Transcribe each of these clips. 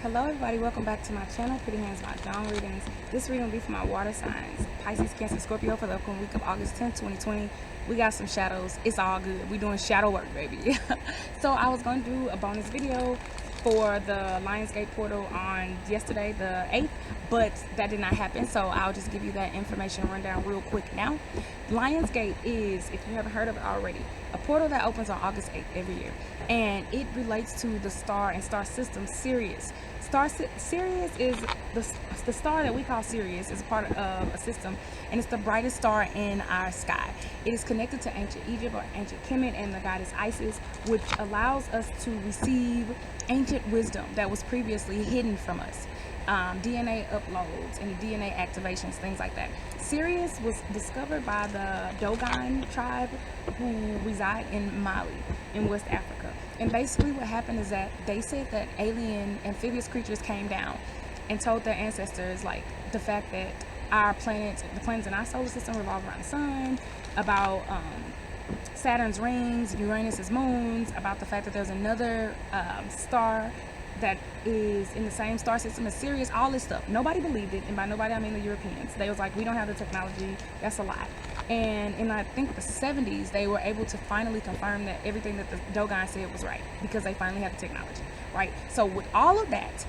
Hello everybody, welcome back to my channel, Pretty Hands Mah Jongg readings. This reading will be for my water signs, Pisces, Cancer, Scorpio for the upcoming week of August 10th, 2020. We got some shadows. It's all good. We doing shadow work, baby. So I was going to do a bonus video for the Lionsgate portal on yesterday, the 8th, but that did not happen. So I'll just give you that information rundown real quick now. Lionsgate is, if you haven't heard of it already, a portal that opens on August 8th every year. And it relates to the star and star system Sirius. Sirius is the star that we call Sirius, is part of a system, and it's the brightest star in our sky. It is connected to ancient Egypt or ancient Kemet and the goddess Isis, which allows us to receive ancient wisdom that was previously hidden from us. DNA uploads and DNA activations, things like that. Sirius was discovered by the Dogon tribe who reside in Mali in West Africa. And basically what happened is that they said that alien amphibious creatures came down and told their ancestors like the fact that our planets, the planets in our solar system revolve around the sun, about Saturn's rings, Uranus's moons, about the fact that there's another star that is in the same star system as Sirius, all this stuff. Nobody believed it, and by nobody I mean the Europeans. They was like, we don't have the technology, that's a lie. And in I think the 70s, they were able to finally confirm that everything that the Dogon said was right, because they finally had the technology, right? So with all of that,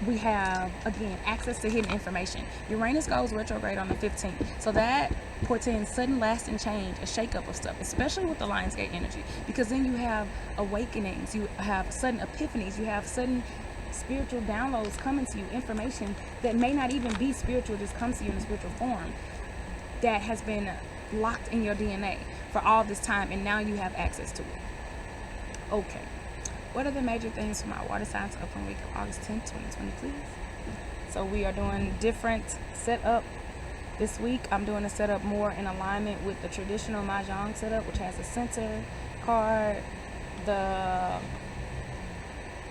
we have, again, access to hidden information. Uranus goes retrograde on the 15th. So that portends sudden lasting change, a shakeup of stuff, especially with the Lionsgate energy, because then you have awakenings, you have sudden epiphanies, you have sudden spiritual downloads coming to you, information that may not even be spiritual, just comes to you in a spiritual form that has been locked in your DNA for all this time, and now you have access to it. Okay. What are the major things for my water signs upcoming week of August 10th, 2020, please? So we are doing different setup this week. I'm doing a setup more in alignment with the traditional Mah Jongg setup, which has a center card, the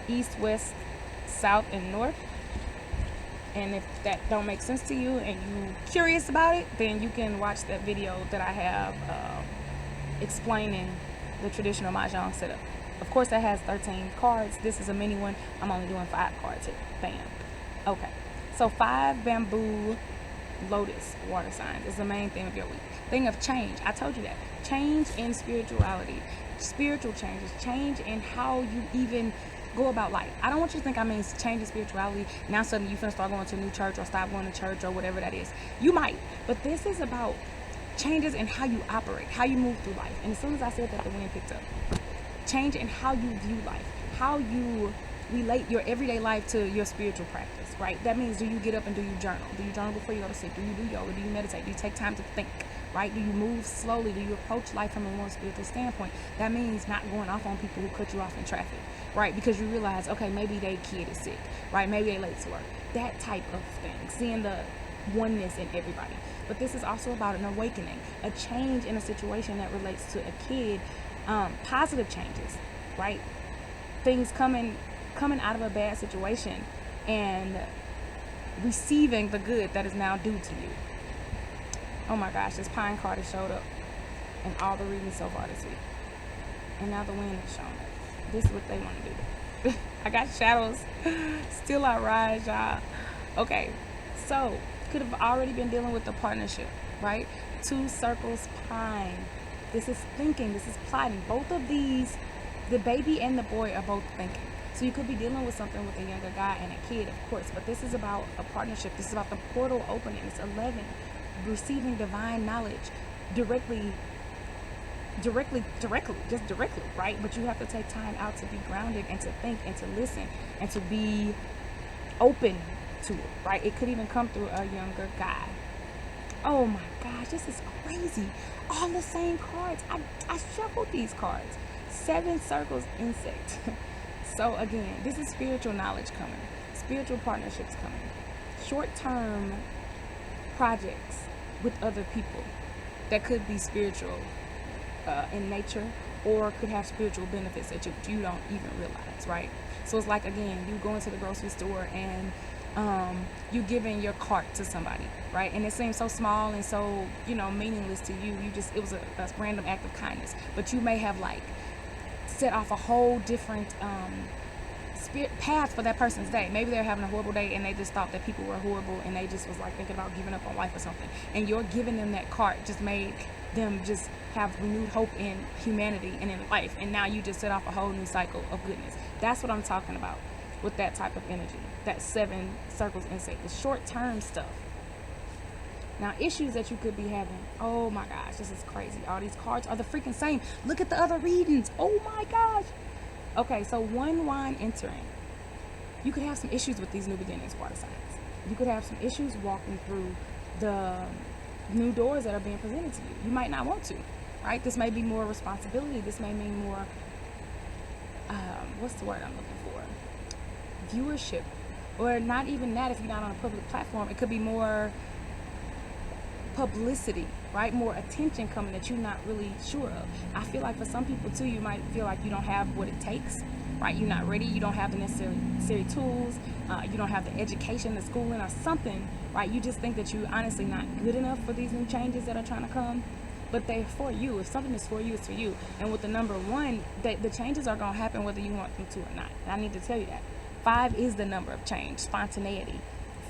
east, west, south, and north. And if that don't make sense to you and you're curious about it, then you can watch that video that I have explaining the traditional Mah Jongg setup. Of course, that has 13 cards. This is a mini one. I'm only doing 5 cards here. Bam. Okay. So 5 bamboo lotus water signs is the main theme of your week. Thing of change. I told you that. Change in spirituality. Spiritual changes. Change in how you even go about life. I don't want you to think I mean change in spirituality. Now suddenly you're going to start going to a new church or stop going to church or whatever that is. You might. But this is about changes in how you operate, how you move through life. And as soon as I said that, the wind picked up. Change in how you view life, how you relate your everyday life to your spiritual practice, right? That means, do you get up and do you journal? Do you journal before you go to sleep? Do you do yoga? Do you meditate? Do you take time to think, right? Do you move slowly? Do you approach life from a more spiritual standpoint? That means not going off on people who cut you off in traffic, right? Because you realize, okay, maybe their kid is sick, right? Maybe they late to work. That type of thing, seeing the oneness in everybody. But this is also about an awakening, a change in a situation that relates to a kid. Positive changes, right? Things coming out of a bad situation and receiving the good that is now due to you. Oh my gosh, this pine card has showed up in all the readings so far this week. And now the wind has shown up. This is what they want to do. I got shadows. Still I rise, y'all. Okay, so could have already been dealing with the partnership, right? 2 circles, pine. This is thinking, this is plotting. Both of these, the baby and the boy, are both thinking. So you could be dealing with something with a younger guy and a kid, of course, but this is about a partnership. This is about the portal opening. It's 11, receiving divine knowledge directly, right? But you have to take time out to be grounded and to think and to listen and to be open to it, right? It could even come through a younger guy. Oh my gosh, this is crazy. All the same cards. I shuffled these cards. 7 circles, insect. So again, this is spiritual knowledge coming. Spiritual partnerships coming. Short-term projects with other people that could be spiritual in nature, or could have spiritual benefits that you don't even realize, right? So it's like, again, you go into the grocery store and you giving your cart to somebody, right? And it seems so small and so, meaningless to you. It was a random act of kindness, but you may have like set off a whole different path for that person's day. Maybe they're having a horrible day and they just thought that people were horrible and they just was like thinking about giving up on life or something. And you're giving them that card just made them just have renewed hope in humanity and in life. And now you just set off a whole new cycle of goodness. That's what I'm talking about with that type of energy. That 7 circles insight, the short-term stuff. Now, issues that you could be having. Oh my gosh, this is crazy. All these cards are the freaking same. Look at the other readings. Oh my gosh. Okay, so one wine entering. You could have some issues with these new beginnings, water signs. You could have some issues walking through the new doors that are being presented to you. You might not want to, right? This may be more responsibility. This may mean more, what's the word I'm looking for? Viewership. Or not even that if you're not on a public platform. It could be more publicity, right? More attention coming that you're not really sure of. I feel like for some people too, you might feel like you don't have what it takes, right? You're not ready. You don't have the necessary tools. You don't have the education, the schooling or something, right? You just think that you're honestly not good enough for these new changes that are trying to come, but they're for you. If something is for you, it's for you. And with the number 1, the changes are going to happen whether you want them to or not. And I need to tell you that. 5 is the number of change, spontaneity,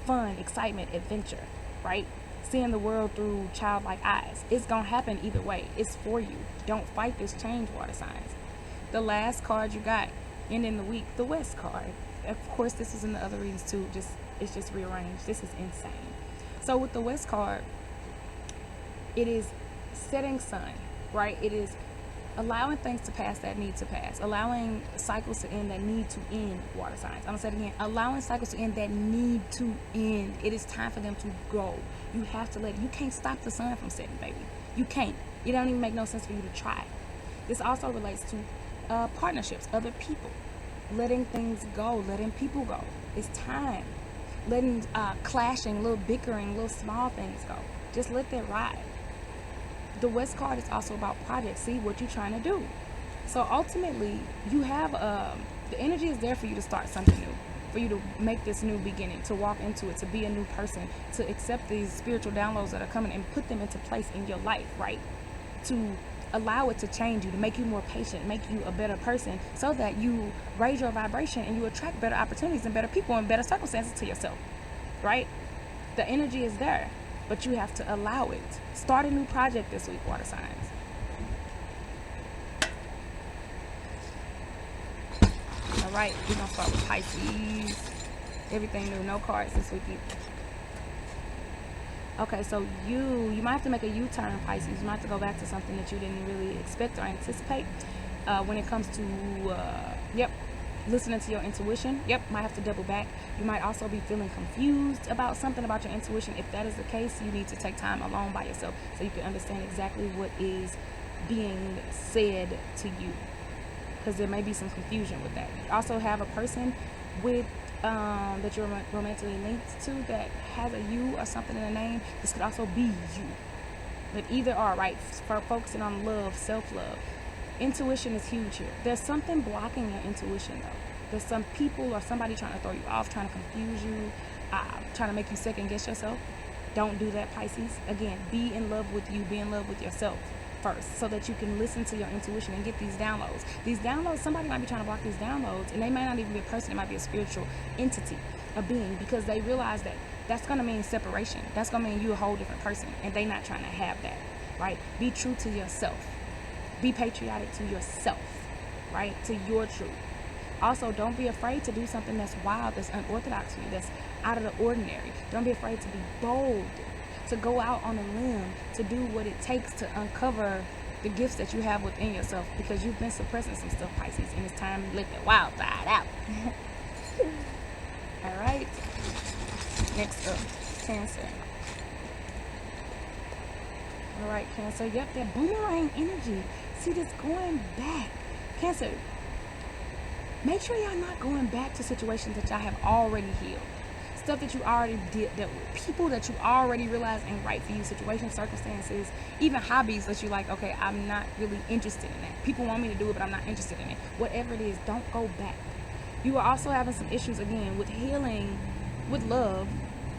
fun, excitement, adventure, right? Seeing the world through childlike eyes. It's going to happen either way. It's for you. Don't fight this change, water signs. The last card you got, ending the week, the West card. Of course, this is in the other readings too. It's just rearranged. This is insane. So with the West card, it is setting sun, right? It is allowing things to pass that need to pass, allowing cycles to end that need to end, water signs. I'm gonna say it again, allowing cycles to end that need to end. It is time for them to go. You have to you can't stop the sun from setting, baby. You can't. It don't even make no sense for you to try. This also relates to partnerships, other people, letting things go, letting people go. It's time. Letting clashing, little bickering, little small things go. Just let that ride. The West card is also about projects. See what you're trying to do. So ultimately, you have the energy is there for you to start something new, for you to make this new beginning, to walk into it, to be a new person, to accept these spiritual downloads that are coming and put them into place in your life, right? To allow it to change you, to make you more patient, make you a better person, so that you raise your vibration and you attract better opportunities and better people and better circumstances to yourself, right? The energy is there, but you have to allow it. Start a new project this week, water signs. All right, we're gonna start with Pisces. Everything new, no cards this week either. Okay, so you might have to make a U-turn, Pisces. You might have to go back to something that you didn't really expect or anticipate. When it comes to, listening to your intuition, might have to double back. You might also be feeling confused about something about your intuition. If that is the case, you need to take time alone by yourself so you can understand exactly what is being said to you, because there may be some confusion with that. You also have a person with that you're romantically linked to that has a U or something in the name. This could also be you, but either or, right? For focusing on love, self-love. Intuition is huge here. There's something blocking your intuition though. There's some people or somebody trying to throw you off, trying to confuse you, trying to make you second guess yourself. Don't do that, Pisces. Again, be in love with you, be in love with yourself first, so that you can listen to your intuition and get these downloads. These downloads, somebody might be trying to block these downloads, and they might not even be a person. It might be a spiritual entity, a being, because they realize that that's going to mean separation. That's going to mean you a whole different person, and they not trying to have that, right? Be true to yourself. Be patriotic to yourself, right? To your truth. Also, don't be afraid to do something that's wild, that's unorthodox for you, that's out of the ordinary. Don't be afraid to be bold, to go out on a limb, to do what it takes to uncover the gifts that you have within yourself, because you've been suppressing some stuff, Pisces, and it's time to let the wild side out. All right. Next up, Cancer. All right, Cancer. Yep, that boomerang energy. See this going back. Cancer, make sure y'all not going back to situations that y'all have already healed. Stuff that you already dealt with, people that you already realized ain't right for you, situations, circumstances, even hobbies that you're like, okay, I'm not really interested in that. People want me to do it, but I'm not interested in it. Whatever it is, don't go back. You are also having some issues, again, with healing, with love,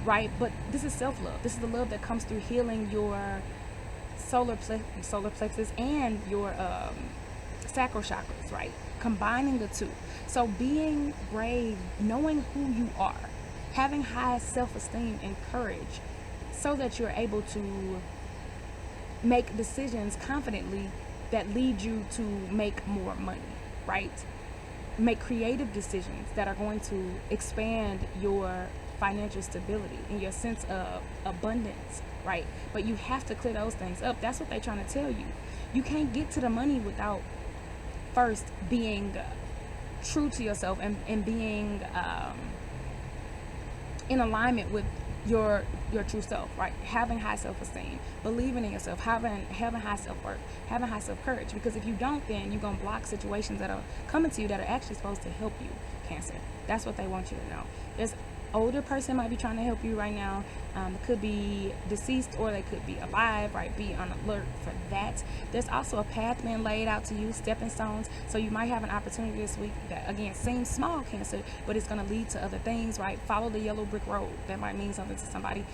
right? But this is self-love. This is the love that comes through healing your solar plexus and your sacral chakras, right? Combining the two. So being brave, knowing who you are, having high self-esteem and courage so that you're able to make decisions confidently that lead you to make more money, right? Make creative decisions that are going to expand your financial stability and your sense of abundance, right? But you have to clear those things up. That's what they're trying to tell you. You can't get to the money without first being true to yourself and being in alignment with your true self, right? Having high self-esteem, believing in yourself, having high self-worth, having high self-courage. Because if you don't, then you're gonna block situations that are coming to you that are actually supposed to help you, Cancer. That's what they want you to know. There's older person might be trying to help you right now. It could be deceased or they could be alive, right? Be on alert for that. There's also a path being laid out to you, stepping stones. So you might have an opportunity this week that, again, seems small, Cancer, but it's going to lead to other things, right? Follow the yellow brick road. That might mean something to somebody.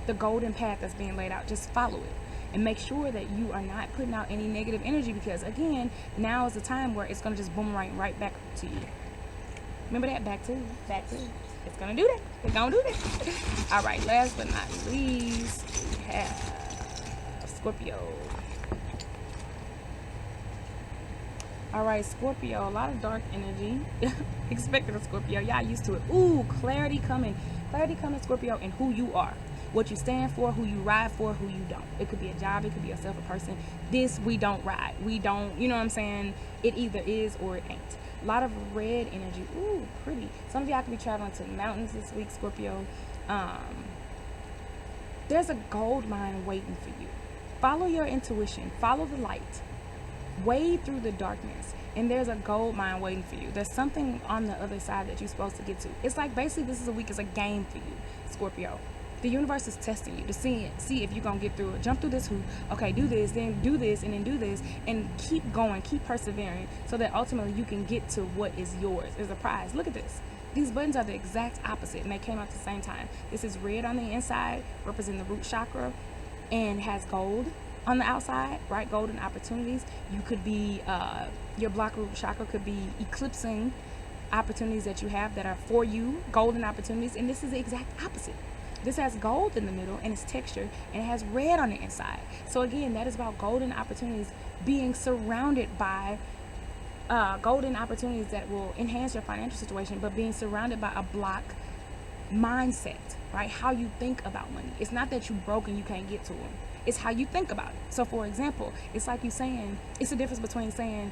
The golden path that's being laid out, just follow it. And make sure that you are not putting out any negative energy, because, again, now is the time where it's going to just boomerang right back to you. Remember that? Back to. It's gonna do that. It's gonna do that. All right, last but not least, we have Scorpio. All right, Scorpio, a lot of dark energy. Expected a Scorpio. Y'all used to it. Ooh, clarity coming. Clarity coming, Scorpio, in who you are. What you stand for, who you ride for, who you don't. It could be a job, it could be yourself, a person. This, we don't ride. We don't, you know what I'm saying? It either is or it ain't. A lot of red energy. Ooh, pretty. Some of y'all could be traveling to the mountains this week, Scorpio. There's a gold mine waiting for you. Follow your intuition. Follow the light. Wade through the darkness. And there's a gold mine waiting for you. There's something on the other side that you're supposed to get to. It's like basically this is a week is a game for you, Scorpio. The universe is testing you to see if you're going to get through it. Jump through this hoop. Okay, do this, then do this, and then do this. And keep going, keep persevering so that ultimately you can get to what is yours. There's a prize. Look at this. These buttons are the exact opposite, and they came out at the same time. This is red on the inside, representing the root chakra, and has gold on the outside, right? Golden opportunities. You could be, your block root chakra could be eclipsing opportunities that you have that are for you, golden opportunities, and this is the exact opposite. This has gold in the middle and it's textured, and it has red on the inside. So again, that is about golden opportunities, being surrounded by golden opportunities that will enhance your financial situation, but being surrounded by a block mindset, right? How you think about money. It's not that you broke and you can't get to them. It's how you think about it. So for example, it's like you saying, it's the difference between saying,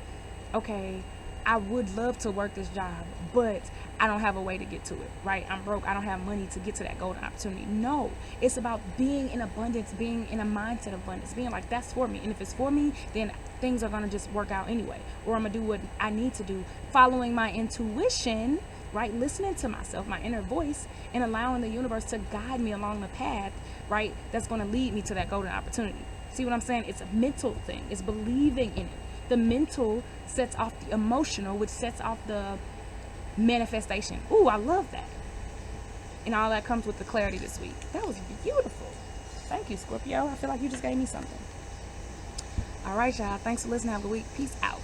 okay, I would love to work this job, but I don't have a way to get to it, right? I'm broke. I don't have money to get to that golden opportunity. No, it's about being in abundance, being in a mindset of abundance, being like, that's for me. And if it's for me, then things are going to just work out anyway. Or I'm going to do what I need to do, following my intuition, right? Listening to myself, my inner voice, and allowing the universe to guide me along the path, right? That's going to lead me to that golden opportunity. See what I'm saying? It's a mental thing. It's believing in it. The mental sets off the emotional, which sets off the manifestation. Ooh, I love that. And all that comes with the clarity this week. That was beautiful. Thank you, Scorpio. I feel like you just gave me something. All right, y'all. Thanks for listening. Have a good week. Peace out.